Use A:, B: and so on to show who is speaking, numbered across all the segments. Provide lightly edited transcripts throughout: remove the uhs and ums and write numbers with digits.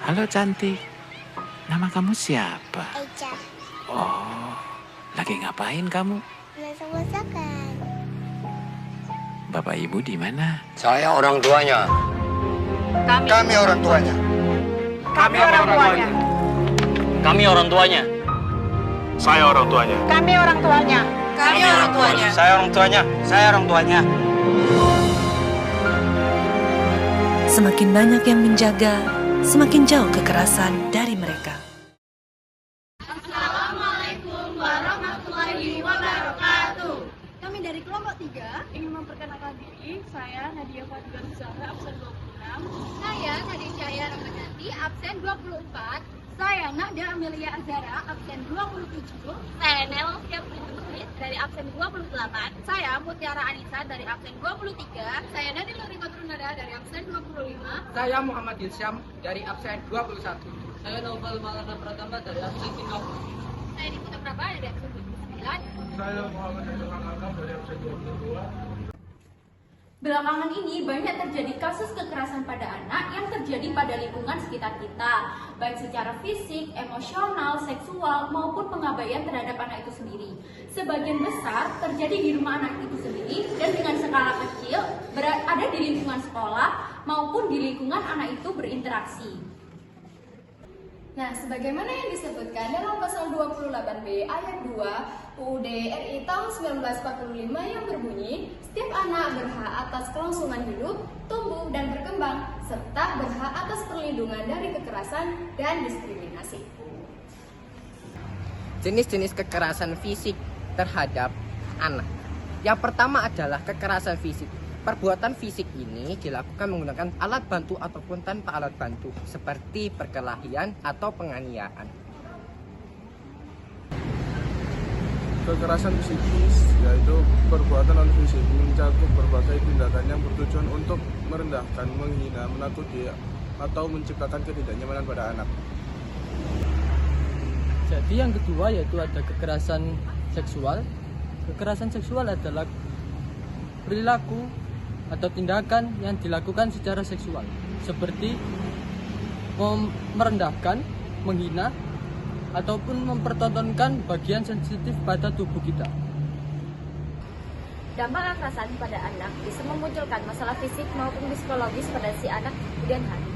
A: Halo cantik, nama kamu siapa?
B: Eja,
A: Oh, lagi ngapain kamu?
B: masak-masakan.
A: Bapak ibu di mana?
C: Saya orang tuanya.
D: Kami orang tuanya.
E: Kami orang tuanya.
C: Kami orang tuanya.
D: Saya orang tuanya.
E: Kami orang tuanya.
F: Kami orang tuanya.
C: Saya orang tuanya. Saya orang tuanya.
F: Semakin banyak yang menjaga, semakin jauh kekerasan dari mereka.
G: Assalamualaikum warahmatullahi wabarakatuh. Kami dari kelompok 3 ingin memperkenalkan diri. Saya Nadia Fadila Zahra, absen 26. Saya Nadia Syahya Ramadhani, absen 24. Saya Nada Amelia Azhara, absen 27. Saya Nel Syafrin dari absen 28. Saya Mutiara Anissa dari absen 23. Saya Nadine Luriko Trunada dari absen 25.
H: Saya Muhammad Hilsyam dari absen 21.
I: Saya Novel Malana Pratama dari absen 30.
G: Saya Diputa Praba dari absen 29.
D: Saya Muhammad Ilham Akam dari absen 22.
G: Belakangan ini banyak terjadi kasus kekerasan pada anak yang terjadi pada lingkungan sekitar kita, baik secara fisik, emosional, seksual, maupun pengabaian terhadap anak itu sendiri. Sebagian besar terjadi di rumah anak itu sendiri dan dengan skala kecil ada di lingkungan sekolah maupun di lingkungan anak itu berinteraksi. Nah, sebagaimana yang disebutkan dalam pasal 28B ayat 2 UUD RI tahun 1945 yang berbunyi, setiap anak berhak atas kelangsungan hidup, tumbuh dan berkembang, serta berhak atas perlindungan dari kekerasan dan diskriminasi.
H: Jenis-jenis kekerasan fisik terhadap anak. Yang pertama adalah kekerasan fisik. Perbuatan fisik ini dilakukan menggunakan alat bantu ataupun tanpa alat bantu, seperti perkelahian atau penganiayaan.
D: Kekerasan psikis yaitu perbuatan non fisik mencakup berbagai tindakan yang bertujuan untuk merendahkan, menghina, menakuti, atau menciptakan ketidaknyamanan pada anak.
I: Jadi yang kedua yaitu ada kekerasan seksual. Kekerasan seksual adalah perilaku atau tindakan yang dilakukan secara seksual, seperti merendahkan, menghina, ataupun mempertontonkan bagian sensitif pada tubuh kita.
G: Dampak kekerasan pada anak bisa memunculkan masalah fisik maupun psikologis pada si anak kemudian hari.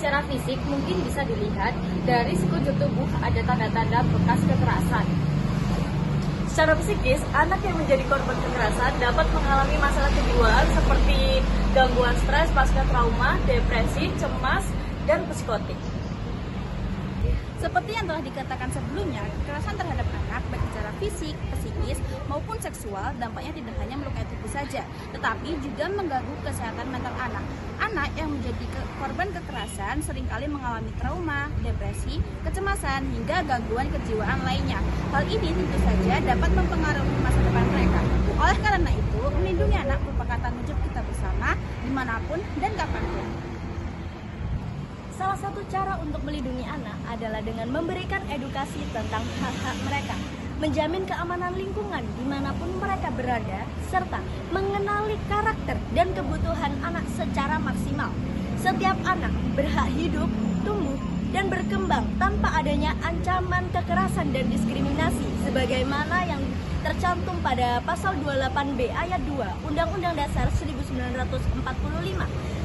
G: Secara fisik mungkin bisa dilihat dari sekujur tubuh ada tanda-tanda bekas kekerasan.
F: Secara psikis, anak yang menjadi korban kekerasan dapat mengalami masalah kejiwaan seperti gangguan stres pasca trauma, depresi, cemas, dan psikotik.
G: Seperti yang telah dikatakan sebelumnya, kekerasan terhadap anak baik secara fisik, psikis, maupun seksual dampaknya tidak hanya melukai tubuh saja, tetapi juga mengganggu kesehatan mental anak. Anak yang menjadi korban kekerasan seringkali mengalami trauma, depresi, kecemasan, hingga gangguan kejiwaan lainnya. Hal ini tentu saja dapat mempengaruhi masa depan mereka. Oleh karena itu, melindungi anak merupakan tanggung jawab kita bersama, dimanapun dan kapanpun.
J: Salah satu cara untuk melindungi anak adalah dengan memberikan edukasi tentang hak-hak mereka, menjamin keamanan lingkungan dimanapun mereka berada, serta mengenali karakter dan kebutuhan anak secara maksimal. Setiap anak berhak hidup, tumbuh, dan berkembang tanpa adanya ancaman kekerasan dan diskriminasi, sebagaimana yang tercantum pada pasal 28B ayat 2 Undang-Undang Dasar 1945.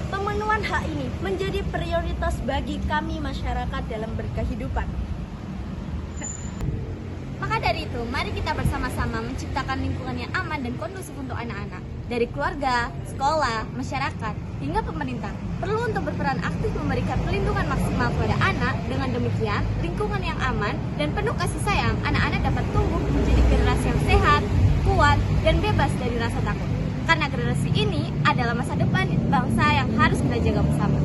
J: pemenuhan hak ini menjadi prioritas bagi kami masyarakat dalam berkehidupan.
K: Maka dari itu, mari kita bersama-sama menciptakan lingkungan yang aman dan kondusif untuk anak-anak. Dari keluarga, sekolah, masyarakat, hingga pemerintah perlu untuk berperan aktif memberikan perlindungan maksimal kepada anak. Dengan demikian, lingkungan yang aman dan penuh kasih sayang, anak-anak dapat tumbuh menjadi generasi yang sehat, kuat, dan bebas dari rasa takut. Karena generasi ini adalah masa depan bangsa yang harus kita jaga bersama.